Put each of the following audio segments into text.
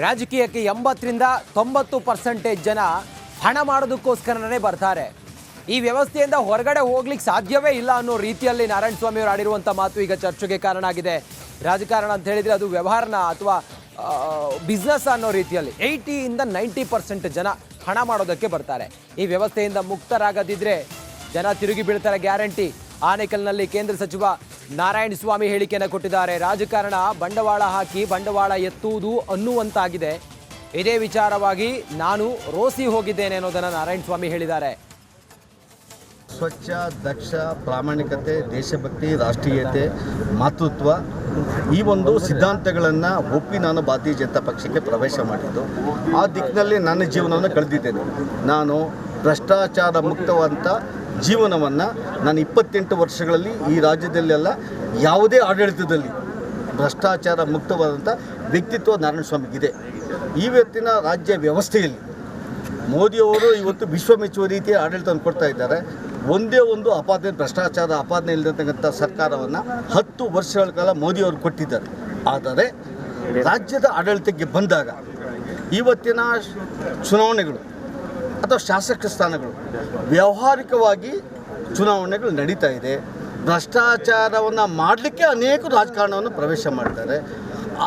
ರಾಜಕೀಯಕ್ಕೆ 80ರಿಂದ 90% ಜನ ಹಣ ಮಾಡೋದಕ್ಕೋಸ್ಕರನೇ ಬರ್ತಾರೆ. ಈ ವ್ಯವಸ್ಥೆಯಿಂದ ಹೊರಗಡೆ ಹೋಗ್ಲಿಕ್ಕೆ ಸಾಧ್ಯವೇ ಇಲ್ಲ ಅನ್ನೋ ರೀತಿಯಲ್ಲಿ ನಾರಾಯಣಸ್ವಾಮಿ ಅವರು ಆಡಿರುವಂಥ ಮಾತು ಈಗ ಚರ್ಚೆಗೆ ಕಾರಣ ಆಗಿದೆ. ರಾಜಕಾರಣ ಅಂತ ಹೇಳಿದರೆ ಅದು ವ್ಯವಹಾರನ ಅಥವಾ ಬಿಸ್ನೆಸ್ ಅನ್ನೋ ರೀತಿಯಲ್ಲಿ 80ಯಿಂದ 90% ಜನ ಹಣ ಮಾಡೋದಕ್ಕೆ ಬರ್ತಾರೆ. ಈ ವ್ಯವಸ್ಥೆಯಿಂದ ಮುಕ್ತರಾಗದಿದ್ದರೆ ಜನ ತಿರುಗಿ ಬೀಳ್ತಾರೆ ಗ್ಯಾರಂಟಿ. ಆನೇಕಲ್ನಲ್ಲಿ ಕೇಂದ್ರ ಸಚಿವ ನಾರಾಯಣಸ್ವಾಮಿ ಹೇಳಿಕೆಯನ್ನು ಕೊಟ್ಟಿದ್ದಾರೆ. ರಾಜಕಾರಣ ಬಂಡವಾಳ ಹಾಕಿ ಬಂಡವಾಳ ಎತ್ತುವುದು ಅನ್ನುವಂತಾಗಿದೆ. ಇದೇ ವಿಚಾರವಾಗಿ ನಾನು ರೋಸಿ ಹೋಗಿದ್ದೇನೆ ಅನ್ನೋದನ್ನು ನಾರಾಯಣಸ್ವಾಮಿ ಹೇಳಿದ್ದಾರೆ. ಸ್ವಚ್ಛ, ದಕ್ಷ, ಪ್ರಾಮಾಣಿಕತೆ, ದೇಶಭಕ್ತಿ, ರಾಷ್ಟ್ರೀಯತೆ, ಮಾತೃತ್ವ ಈ ಒಂದು ಸಿದ್ಧಾಂತಗಳನ್ನು ಒಪ್ಪಿ ನಾನು ಭಾರತೀಯ ಜನತಾ ಪಕ್ಷಕ್ಕೆ ಪ್ರವೇಶ ಮಾಡಿದ್ದು. ಆ ದಿಕ್ಕಿನಲ್ಲಿ ನನ್ನ ಜೀವನವನ್ನು ಕಳೆದಿದ್ದೇನೆ. ನಾನು ಭ್ರಷ್ಟಾಚಾರ ಮುಕ್ತವಂತ ಜೀವನವನ್ನು ನಾನು 28 ವರ್ಷಗಳಲ್ಲಿ ಈ ರಾಜ್ಯದಲ್ಲೆಲ್ಲ ಯಾವುದೇ ಆಡಳಿತದಲ್ಲಿ ಭ್ರಷ್ಟಾಚಾರ ಮುಕ್ತವಾದಂಥ ವ್ಯಕ್ತಿತ್ವ ನಾರಾಯಣಸ್ವಾಮಿಗಿದೆ. ಇವತ್ತಿನ ರಾಜ್ಯ ವ್ಯವಸ್ಥೆಯಲ್ಲಿ ಮೋದಿಯವರು ಇವತ್ತು ವಿಶ್ವ ಮೆಚ್ಚುವ ರೀತಿಯ ಆಡಳಿತವನ್ನು ಕೊಡ್ತಾ ಇದ್ದಾರೆ. ಒಂದೇ ಒಂದು ಅಪಾದನೆ, ಭ್ರಷ್ಟಾಚಾರ ಅಪಾದನೆ ಇಲ್ಲದಂಥ ಸರ್ಕಾರವನ್ನು 10 ವರ್ಷಗಳ ಕಾಲ ಮೋದಿಯವರು ಕೊಟ್ಟಿದ್ದಾರೆ. ಆದರೆ ರಾಜ್ಯದ ಆಡಳಿತಕ್ಕೆ ಬಂದಾಗ ಇವತ್ತಿನ ಚುನಾವಣೆಗಳು ಅಥವಾ ಶಾಸಕ ಸ್ಥಾನಗಳು ವ್ಯಾವಹಾರಿಕವಾಗಿ ಚುನಾವಣೆಗಳು ನಡೀತಾ ಇದೆ. ಭ್ರಷ್ಟಾಚಾರವನ್ನು ಮಾಡಲಿಕ್ಕೆ ಅನೇಕ ರಾಜಕಾರಣವನ್ನು ಪ್ರವೇಶ ಮಾಡ್ತಾರೆ.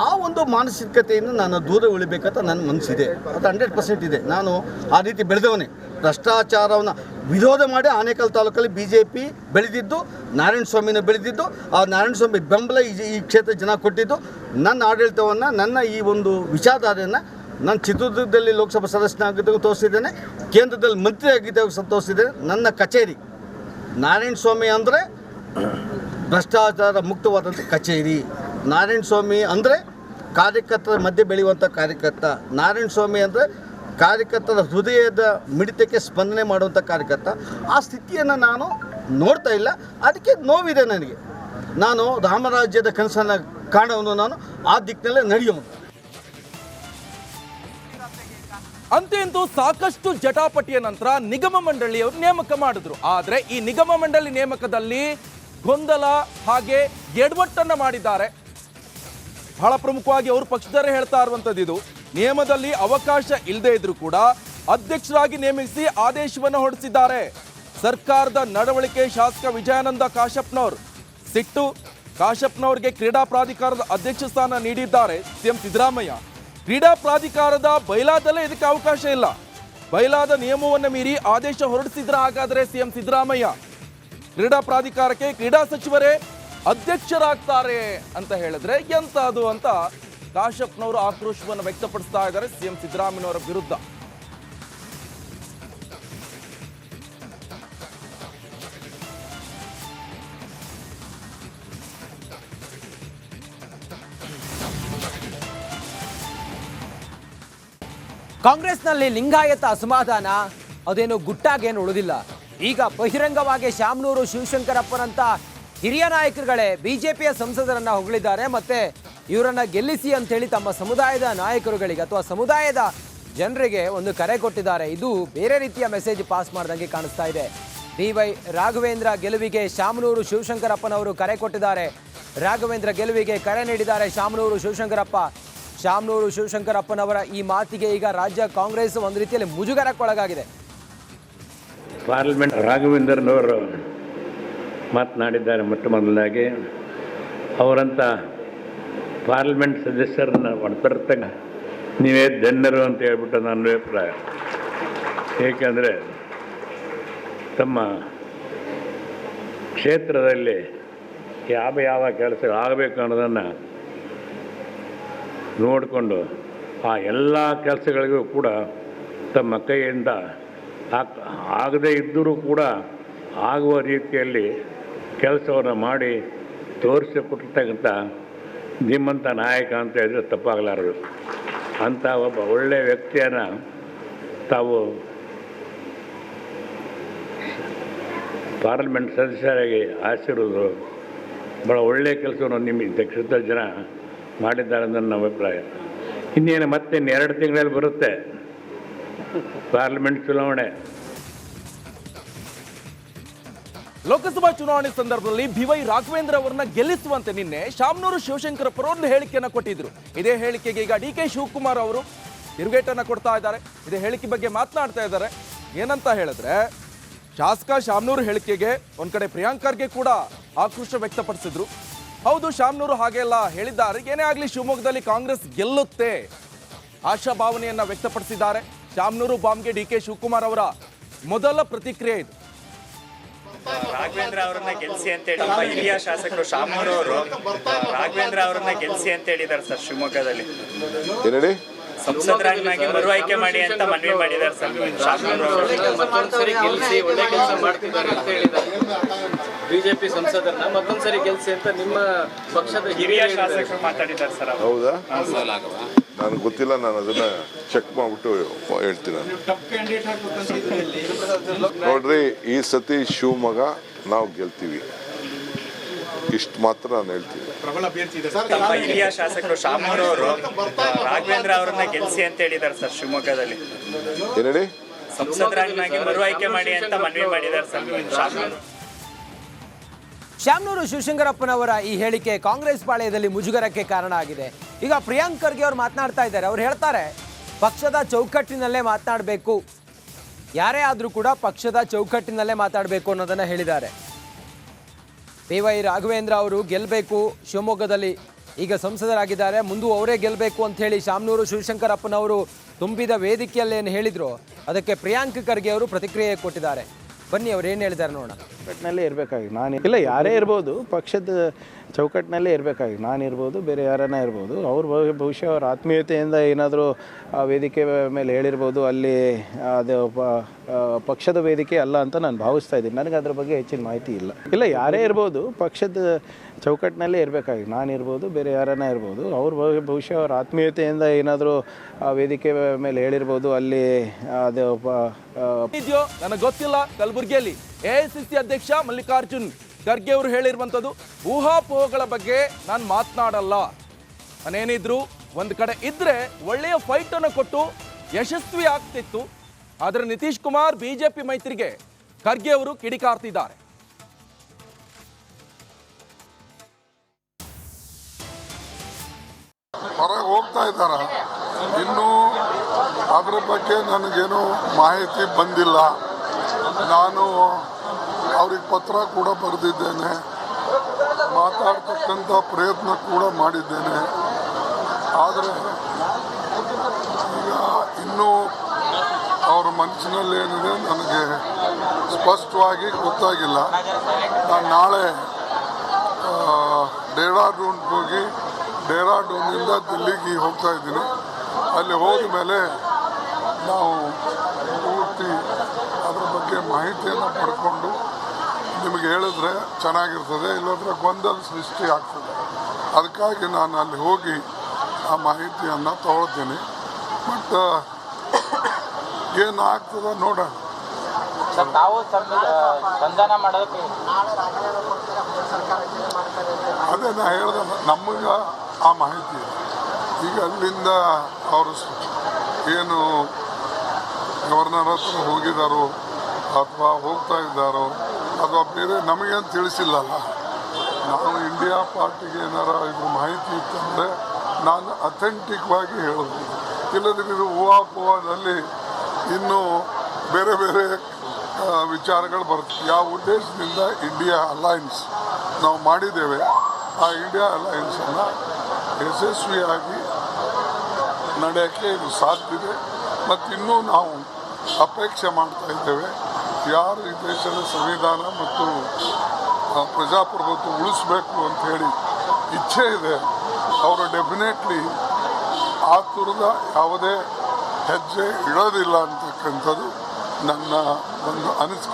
ಆ ಒಂದು ಮಾನಸಿಕತೆಯಿಂದ ನಾನು ದೂರ ಉಳಿಬೇಕಂತ ನನ್ನ ಮನಸ್ಸಿದೆ. ಅದು 100% ಇದೆ. ನಾನು ಆ ರೀತಿ ಬೆಳೆದವನೇ. ಭ್ರಷ್ಟಾಚಾರವನ್ನು ವಿರೋಧ ಮಾಡಿ ಆನೇಕಲ್ ತಾಲೂಕಲ್ಲಿ BJP ಬೆಳೆದಿದ್ದು, ನಾರಾಯಣಸ್ವಾಮಿನ ಬೆಳೆದಿದ್ದು, ಆ ನಾರಾಯಣಸ್ವಾಮಿ ಬೆಂಬಲ ಈ ಕ್ಷೇತ್ರ ಜನ ಕೊಟ್ಟಿದ್ದು. ನನ್ನ ಆಡಳಿತವನ್ನು, ನನ್ನ ಈ ಒಂದು ವಿಚಾರಧಾರೆಯನ್ನು ನಾನು ಚಿತ್ರದುರ್ಗದಲ್ಲಿ ಲೋಕಸಭಾ ಸದಸ್ಯನಾಗಿದ್ದಾಗ ತೋರಿಸಿದ್ದೇನೆ, ಕೇಂದ್ರದಲ್ಲಿ ಮಂತ್ರಿ ಆಗಿದ್ದಾಗ ತೋರಿಸಿದ್ದೇನೆ. ನನ್ನ ಕಚೇರಿ ನಾರಾಯಣಸ್ವಾಮಿ ಅಂದರೆ ಭ್ರಷ್ಟಾಚಾರ ಮುಕ್ತವಾದಂಥ ಕಚೇರಿ. ನಾರಾಯಣಸ್ವಾಮಿ ಅಂದರೆ ಕಾರ್ಯಕರ್ತರ ಮಧ್ಯೆ ಬೆಳೆಯುವಂಥ ಕಾರ್ಯಕರ್ತ. ನಾರಾಯಣಸ್ವಾಮಿ ಅಂದರೆ ಕಾರ್ಯಕರ್ತರ ಹೃದಯದ ಮಿಡಿತಕ್ಕೆ ಸ್ಪಂದನೆ ಮಾಡುವಂಥ ಕಾರ್ಯಕರ್ತ. ಆ ಸ್ಥಿತಿಯನ್ನು ನಾನು ನೋಡ್ತಾ ಇಲ್ಲ. ಅದಕ್ಕೆ ನೋವಿದೆ ನನಗೆ. ನಾನು ರಾಮರಾಜ್ಯದ ಕನಸನ್ನು ಕಾಣೋನು, ನಾನು ಆ ದಿಕ್ಕಿನಲ್ಲೇ ನಡೆಯೋನು. ಅಂತೂ ಸಾಕಷ್ಟು ಜಟಾಪಟಿಯ ನಂತರ ನಿಗಮ ಮಂಡಳಿಯವರು ನೇಮಕ ಮಾಡಿದ್ರು. ಆದರೆ ಈ ನಿಗಮ ಮಂಡಳಿ ನೇಮಕದಲ್ಲಿ ಗೊಂದಲ ಹಾಗೆ ಎಡವಟ್ಟನ್ನ ಮಾಡಿದ್ದಾರೆ. ಬಹಳ ಪ್ರಮುಖವಾಗಿ ಅವರು ಪಕ್ಷದವರೇ ಹೇಳ್ತಾ ಇರುವಂತದ್ದು ಇದು. ನಿಯಮದಲ್ಲಿ ಅವಕಾಶ ಇಲ್ಲದೆ ಇದ್ರೂ ಕೂಡ ಅಧ್ಯಕ್ಷರಾಗಿ ನೇಮಿಸಿ ಆದೇಶವನ್ನು ಹೊರಡಿಸಿದ್ದಾರೆ. ಸರ್ಕಾರದ ನಡವಳಿಕೆ ಶಾಸಕ ವಿಜಯಾನಂದ ಕಾಶಪ್ಪನವರು ಸಿಟ್ಟು. ಕಾಶಪ್ಪನವರಿಗೆ ಕ್ರೀಡಾ ಪ್ರಾಧಿಕಾರದ ಅಧ್ಯಕ್ಷ ಸ್ಥಾನ ನೀಡಿದ್ದಾರೆ ಸಿಎಂ ಸಿದ್ದರಾಮಯ್ಯ. ಕ್ರೀಡಾ ಪ್ರಾಧಿಕಾರದ ಬೈಲಾದಲ್ಲೇ ಇದಕ್ಕೆ ಅವಕಾಶ ಇಲ್ಲ. ಬೈಲಾದ ನಿಯಮವನ್ನು ಮೀರಿ ಆದೇಶ ಹೊರಡಿಸಿದ್ರ ಹಾಗಾದ್ರೆ ಸಿಎಂ ಸಿದ್ದರಾಮಯ್ಯ ಕ್ರೀಡಾ ಪ್ರಾಧಿಕಾರಕ್ಕೆ ಕ್ರೀಡಾ ಸಚಿವರೇ ಅಧ್ಯಕ್ಷರಾಗ್ತಾರೆ ಅಂತ ಹೇಳಿದ್ರೆ ಎಂತದು ಅಂತ ಕಾಶಪ್ಪನವರು ಆಕ್ರೋಶವನ್ನು ವ್ಯಕ್ತಪಡಿಸ್ತಾ ಇದ್ದಾರೆ ಸಿಎಂ ಸಿದ್ದರಾಮಯ್ಯನವರ ವಿರುದ್ಧ. ಕಾಂಗ್ರೆಸ್ನಲ್ಲಿ ಲಿಂಗಾಯತ ಅಸಮಾಧಾನ ಅದೇನು ಗುಟ್ಟಾಗೇನು ಉಳಿದಿಲ್ಲ. ಈಗ ಬಹಿರಂಗವಾಗಿ ಶಾಮನೂರು ಶಿವಶಂಕರಪ್ಪನಂತ ಹಿರಿಯ ನಾಯಕರುಗಳೇ BJPಯ ಸಂಸದರನ್ನ ಹೊಗಳಿದ್ದಾರೆ. ಮತ್ತೆ ಇವರನ್ನ ಗೆಲ್ಲಿಸಿ ಅಂತೇಳಿ ತಮ್ಮ ಸಮುದಾಯದ ನಾಯಕರುಗಳಿಗೆ ಅಥವಾ ಸಮುದಾಯದ ಜನರಿಗೆ ಒಂದು ಕರೆ ಕೊಟ್ಟಿದ್ದಾರೆ. ಇದು ಬೇರೆ ರೀತಿಯ ಮೆಸೇಜ್ ಪಾಸ್ ಮಾಡ್ದಂಗೆ ಕಾಣಿಸ್ತಾ ಇದೆ. BY ರಾಘವೇಂದ್ರ ಗೆಲುವಿಗೆ ಶಾಮನೂರು ಶಿವಶಂಕರಪ್ಪನವರು ಕರೆ ಕೊಟ್ಟಿದ್ದಾರೆ. ರಾಘವೇಂದ್ರ ಗೆಲುವಿಗೆ ಕರೆ ನೀಡಿದ್ದಾರೆ ಶಾಮನೂರು ಶಿವಶಂಕರಪ್ಪ. ಶಾಮನೂರು ಶಿವಶಂಕರಪ್ಪನವರ ಈ ಮಾತಿಗೆ ಈಗ ರಾಜ್ಯ ಕಾಂಗ್ರೆಸ್ ಒಂದು ರೀತಿಯಲ್ಲಿ ಮುಜುಗರಕ್ಕೊಳಗಾಗಿದೆ. ಪಾರ್ಲಿಮೆಂಟ್ ರಾಘವೇಂದ್ರನವರು ಮಾತನಾಡಿದ್ದಾರೆ. ಮೊಟ್ಟ ಮೊದಲಾಗಿ ಅವರಂಥ ಪಾರ್ಲಿಮೆಂಟ್ ಸದಸ್ಯರನ್ನ ಒಳತರ್ತಕ್ಕ ನೀವೇ ಧನ್ಯರು ಅಂತ ಹೇಳ್ಬಿಟ್ಟು ನನ್ನ ಅಭಿಪ್ರಾಯ. ಏಕೆಂದರೆ ತಮ್ಮ ಕ್ಷೇತ್ರದಲ್ಲಿ ಯಾವ ಕೆಲಸ ಆಗಬೇಕು ಅನ್ನೋದನ್ನು ನೋಡಿಕೊಂಡು ಆ ಎಲ್ಲ ಕೆಲಸಗಳಿಗೂ ಕೂಡ ತಮ್ಮ ಕೈಯಿಂದ ಆಗದೇ ಇದ್ದರೂ ಕೂಡ ಆಗುವ ರೀತಿಯಲ್ಲಿ ಕೆಲಸವನ್ನು ಮಾಡಿ ತೋರಿಸಿಕೊಟ್ಟಿರ್ತಕ್ಕಂಥ ಧೀಮಂತ ನಾಯಕ ಅಂತ ಹೇಳಿದ್ರೆ ತಪ್ಪಾಗಲಾರದು. ಅಂಥ ಒಬ್ಬ ಒಳ್ಳೆಯ ವ್ಯಕ್ತಿಯನ್ನು ತಾವು ಪಾರ್ಲಿಮೆಂಟ್ ಸದಸ್ಯರಾಗಿ ಆರಿಸಿರೋದು ಭಾಳ ಒಳ್ಳೆಯ ಕೆಲಸವನ್ನು ನಿಮ್ಮ ಕ್ಷೇತ್ರ ಜನ ಮಾಡಿದ್ದಾರೆ ಅಂತ ನನ್ನ ಅಭಿಪ್ರಾಯ. ಇನ್ನೇನು ಮತ್ತೆ 2 ತಿಂಗಳಲ್ಲಿ ಬರುತ್ತೆ ಪಾರ್ಲಿಮೆಂಟ್ ಚುನಾವಣೆ. ಲೋಕಸಭಾ ಚುನಾವಣೆ ಸಂದರ್ಭದಲ್ಲಿ ಬಿವೈ ರಾಘವೇಂದ್ರ ಅವರನ್ನ ಗೆಲ್ಲಿಸುವಂತೆ ನಿನ್ನೆ ಶಾಮನೂರು ಶಿವಶಂಕರಪ್ಪರು ಒಂದು ಹೇಳಿಕೆಯನ್ನು ಕೊಟ್ಟಿದ್ರು. ಇದೇ ಹೇಳಿಕೆಗೆ ಈಗ ಡಿ ಕೆ ಶಿವಕುಮಾರ್ ಅವರು ತಿರುಗೇಟನ್ನ ಕೊಡ್ತಾ ಇದ್ದಾರೆ. ಇದೇ ಹೇಳಿಕೆ ಬಗ್ಗೆ ಮಾತನಾಡ್ತಾ ಇದ್ದಾರೆ. ಏನಂತ ಹೇಳಿದ್ರೆ, ಶಾಸಕ ಶಾಮನೂರು ಹೇಳಿಕೆಗೆ ಒಂದ್ ಕಡೆ ಪ್ರಿಯಾಂಕ್ ಖರ್ಗೆ ಕೂಡ ಆಕ್ರೋಶ ವ್ಯಕ್ತಪಡಿಸಿದ್ರು. ಹೌದು, ಶಾಮನೂರು ಹಾಗೆಲ್ಲ ಹೇಳಿದ್ದಾರೆ. ಏನೇ ಆಗಲಿ ಶಿವಮೊಗ್ಗದಲ್ಲಿ ಕಾಂಗ್ರೆಸ್ ಗೆಲ್ಲುತ್ತೆ ಆಶಾಭಾವನೆಯನ್ನ ವ್ಯಕ್ತಪಡಿಸಿದ್ದಾರೆ. ಶಾಮನೂರು ಬಾಂಬ್ಗೆ ಡಿ ಕೆ ಶಿವಕುಮಾರ್ ಅವರ ಮೊದಲ ಪ್ರತಿಕ್ರಿಯೆ ಇದು. ರಾಘವೇಂದ್ರ ಅವರನ್ನ ಗೆಲ್ಸಿ ಅಂತ ಹೇಳಿ ನಮ್ಮ ಹಿರಿಯ ಶಾಸಕರು ಶಾಮನೂರು ಅವರು ರಾಘವೇಂದ್ರ ಅವರನ್ನ ಗೆಲ್ಸಿ ಅಂತ ಹೇಳಿದ್ದಾರೆ ಸರ್. ಶಿವಮೊಗ್ಗದಲ್ಲಿ ಏನೇಳಿ ಸಂಸದರಾಗಿ ಮರು ಆಯ್ಕೆ ಮಾಡಿ ಅಂತ ಮನವಿ ಮಾಡಿದ್ದಾರೆ ಸರ್ ಶಾಮನೂರು ಅವರು. ಮತ್ತೊಂದ್ಸರಿ ಗೆಲ್ಸಿ ಒಳ್ಳೆ ಕೆಲಸ ಮಾಡ್ತಿದ್ದಾರೆ ಅಂತ ಹೇಳಿದ್ದಾರೆ. ಬಿಜೆಪಿ ಸಂಸದರನ್ನ ಮತ್ತೊಂದ್ಸರಿ ಗೆಲ್ಸಿ ಅಂತ ನಿಮ್ಮ ಪಕ್ಷದ ಹಿರಿಯ ಶಾಸಕರು ಮಾತಾಡಿದ್ದಾರೆ ಸರ್. ಹೌದಾ? ನನಗೆ ಗೊತ್ತಿಲ್ಲ, ನಾನು ಅದನ್ನ ಚೆಕ್ ಮಾಡ್ಬಿಟ್ಟು ಹೇಳ್ತೀನಿ. ನೋಡ್ರಿ, ಈ ಸತಿ ಶಿವಮೊಗ್ಗ ನಾವು ಗೆಲ್ತೀವಿ, ಇಷ್ಟು ಮಾತ್ರ ನಾನು ಹೇಳ್ತೀನಿ. ನಮ್ಮ ಹಿರಿಯ ಶಾಸಕರು ಶಾಮನೂರು ಅವರು ರಾಘವೇಂದ್ರ ಅವರನ್ನ ಗೆಲ್ಸಿ ಅಂತ ಹೇಳಿದ್ದಾರೆ ಸರ್. ಶಿವಮೊಗ್ಗದಲ್ಲಿ ಏನೇಳಿ ಸಂಸದರಾಗಿ ಮರು ಆಯ್ಕೆ ಮಾಡಿ ಅಂತ ಮನವಿ ಮಾಡಿದ್ದಾರೆ ಸರ್ ಶಾಮನೂರು. ಶಾಮನೂರು ಶಿವಶಂಕರಪ್ಪನವರ ಈ ಹೇಳಿಕೆ ಕಾಂಗ್ರೆಸ್ ಪಾಳ್ಯದಲ್ಲಿ ಮುಜುಗರಕ್ಕೆ ಕಾರಣ ಆಗಿದೆ. ಈಗ ಪ್ರಿಯಾಂಕ್ ಖರ್ಗೆ ಅವರು ಮಾತನಾಡ್ತಾ ಇದ್ದಾರೆ. ಅವ್ರು ಹೇಳ್ತಾರೆ, ಪಕ್ಷದ ಚೌಕಟ್ಟಿನಲ್ಲೇ ಮಾತನಾಡಬೇಕು, ಯಾರೇ ಆದರೂ ಕೂಡ ಪಕ್ಷದ ಚೌಕಟ್ಟಿನಲ್ಲೇ ಮಾತಾಡಬೇಕು ಅನ್ನೋದನ್ನು ಹೇಳಿದ್ದಾರೆ. ಬಿವೈ ರಾಘವೇಂದ್ರ ಅವರು ಗೆಲ್ಲಬೇಕು, ಶಿವಮೊಗ್ಗದಲ್ಲಿ ಈಗ ಸಂಸದರಾಗಿದ್ದಾರೆ, ಮುಂದೆ ಅವರೇ ಗೆಲ್ಲಬೇಕು ಅಂತ ಹೇಳಿ ಶಾಮನೂರು ಶಿವಶಂಕರಪ್ಪನವರು ತುಂಬಿದ ವೇದಿಕೆಯಲ್ಲಿ ಏನು ಹೇಳಿದ್ರು, ಅದಕ್ಕೆ ಪ್ರಿಯಾಂಕ್ ಖರ್ಗೆ ಅವರು ಪ್ರತಿಕ್ರಿಯೆ ಕೊಟ್ಟಿದ್ದಾರೆ. ಬನ್ನಿ ಅವ್ರು ಏನು ಹೇಳಿದ್ದಾರೆ ನೋಡೋಣ. ಚೌಕಟ್ಟಿನಲ್ಲೇ ಇರಬೇಕಾಗಿ ಇಲ್ಲ, ಯಾರೇ ಇರ್ಬೋದು, ಪಕ್ಷದ ಚೌಕಟ್ಟಿನಲ್ಲೇ ಇರಬೇಕಾಗಿ ನಾನಿರ್ಬೋದು, ಬೇರೆ ಯಾರನ್ನ ಇರ್ಬೋದು. ಅವ್ರು ಬಹುಶಃ ಅವ್ರ ಆತ್ಮೀಯತೆಯಿಂದ ಏನಾದರೂ ಆ ವೇದಿಕೆ ಮೇಲೆ ಹೇಳಿರ್ಬೋದು. ಅಲ್ಲಿ ಅದು ಪಕ್ಷದ ವೇದಿಕೆ ಅಲ್ಲ ಅಂತ ನಾನು ಭಾವಿಸ್ತಾ ಇದ್ದೀನಿ. ನನಗೆ ಅದ್ರ ಬಗ್ಗೆ ಹೆಚ್ಚಿನ ಮಾಹಿತಿ ಇಲ್ಲ, ಯಾರೇ ಇರ್ಬೋದು, ಪಕ್ಷದ ಚೌಕಟ್ಟಿನಲ್ಲೇ ಇರಬೇಕಾಗಿ ನಾನಿರ್ಬೋದು, ಬೇರೆ ಯಾರನ್ನ ಇರ್ಬೋದು. ಅವ್ರು ಬಹುಶಃ ಅವ್ರ ಆತ್ಮೀಯತೆಯಿಂದ ಏನಾದರೂ ಆ ವೇದಿಕೆ ಮೇಲೆ ಹೇಳಿರ್ಬೋದು. ಅಲ್ಲಿ ಅದು ಇದೆಯೋ ನನಗೆ ಗೊತ್ತಿಲ್ಲ. ಕಲಬುರಗಿಯಲ್ಲಿ ಎಐಸಿಸಿ ಅಧ್ಯಕ್ಷ ಮಲ್ಲಿಕಾರ್ಜುನ್ ಖರ್ಗೆ ಅವರು ಹೇಳಿರುವಂಥದ್ದು, ಊಹಾಪೋಹಗಳ ಬಗ್ಗೆ ನಾನು ಮಾತನಾಡಲ್ಲ, ನಾನೇನಿದ್ರು ಒಂದು ಕಡೆ ಇದ್ರೆ ಒಳ್ಳೆಯ ಫೈಟ್ ಅನ್ನು ಕೊಟ್ಟು ಯಶಸ್ವಿ ಆಗ್ತಿತ್ತು. ಆದರೆ ನಿತೀಶ್ ಕುಮಾರ್ ಬಿಜೆಪಿ ಮೈತ್ರಿಗೆ ಖರ್ಗೆ ಅವರು ಕಿಡಿಕಾರ್ತಿದ್ದಾರೆ. ಹೊರಗೆ ಹೋಗ್ತಾ ಇದ್ದಾರ, ಇನ್ನೂ ಅದ್ರ ಬಗ್ಗೆ ನನಗೇನು ಮಾಹಿತಿ ಬಂದಿಲ್ಲ. ನಾನು ಅವ್ರಿಗೆ ಪತ್ರ ಕೂಡ ಬರೆದಿದ್ದೇನೆ, ಮಾತಾಡ್ತಕ್ಕಂಥ ಪ್ರಯತ್ನ ಕೂಡ ಮಾಡಿದ್ದೇನೆ. ಆದರೆ ಈಗ ಇನ್ನೂ ಅವರ ಮನಸ್ಸಿನಲ್ಲಿ ಏನಿದೆ ನನಗೆ ಸ್ಪಷ್ಟವಾಗಿ ಗೊತ್ತಾಗಿಲ್ಲ. ನಾನು ನಾಳೆ ಡೆಹ್ರಾಡೂನ್ಗೆ ಹೋಗಿ ಡೆಹ್ರಾಡೂನಿಂದ ದಿಲ್ಲಿಗೆ ಹೋಗ್ತಾ ಇದ್ದೀನಿ. ಅಲ್ಲಿ ಹೋದ ಮೇಲೆ ನಾವು ಪೂರ್ತಿ ಅದ್ರ ಬಗ್ಗೆ ಮಾಹಿತಿಯನ್ನು ಪಡ್ಕೊಂಡು ನಿಮಗೆ ಹೇಳಿದ್ರೆ ಚೆನ್ನಾಗಿರ್ತದೆ, ಇಲ್ಲಾಂದರೆ ಗೊಂದಲ ಸೃಷ್ಟಿ ಆಗ್ತದೆ. ಅದಕ್ಕಾಗಿ ನಾನು ಅಲ್ಲಿ ಹೋಗಿ ಆ ಮಾಹಿತಿಯನ್ನು ತಗೊಳ್ತೀನಿ. ಮತ್ತು ಏನು ಆಗ್ತದೆ ನೋಡೋಣ. ಅದೇ ನಾ ಹೇಳ್ದೆ, ನಮಗೆ ಆ ಮಾಹಿತಿ ಇದೆ. ಈಗ ಅಲ್ಲಿಂದ ಅವರು ಏನು ಗವರ್ನರ್ ಹತ್ರ ಹೋಗಿದ್ದಾರೋ ಅಥವಾ ಹೋಗ್ತಾ ಇದ್ದಾರೋ ಅಥವಾ ಬೇರೆ ನಮಗೇನು ತಿಳಿಸಿಲ್ಲಲ್ಲ. ನಾವು ಇಂಡಿಯಾ ಪಾರ್ಟಿಗೆ ಏನಾರ ಇದ್ರ ಮಾಹಿತಿ ಇತ್ತಂದರೆ ನಾನು ಅಥೆಂಟಿಕ್ವಾಗಿ ಹೇಳ್ಬೋದು. ಇಲ್ಲದ್ರೆ ಇದು ಊಹಾಪೋಹದಲ್ಲಿ ಇನ್ನೂ ಬೇರೆ ಬೇರೆ ವಿಚಾರಗಳು ಬರುತ್ತೆ. ಯಾವ ಉದ್ದೇಶದಿಂದ ಇಂಡಿಯಾ ಅಲಯನ್ಸ್ ನಾವು ಮಾಡಿದ್ದೇವೆ, ಆ ಇಂಡಿಯಾ ಅಲಯನ್ಸನ್ನು ಯಶಸ್ವಿಯಾಗಿ ನಡೆಯೋಕ್ಕೆ ಇದು ಸಾಧ್ಯತೆ. ಮತ್ತು ಇನ್ನೂ ನಾವು ಅಪೇಕ್ಷೆ ಮಾಡ್ತಾ ಇದ್ದೇವೆ, ಯಾರು ಈ ದೇಶದ ಸಂವಿಧಾನ ಮತ್ತು ಪ್ರಜಾಪ್ರಭುತ್ವ ಉಳಿಸ್ಬೇಕು ಅಂತ ಹೇಳಿ ಇಚ್ಛೆ ಇದೆ, ಅವರು ಡೆಫಿನೆಟ್ಲಿ ಆತುರದ ಯಾವುದೇ ಹೆಜ್ಜೆ ಇಡೋದಿಲ್ಲ ಅಂತಕ್ಕಂಥದ್ದು ನನ್ನ ಒಂದು ಅನಿಸಿಕೆ.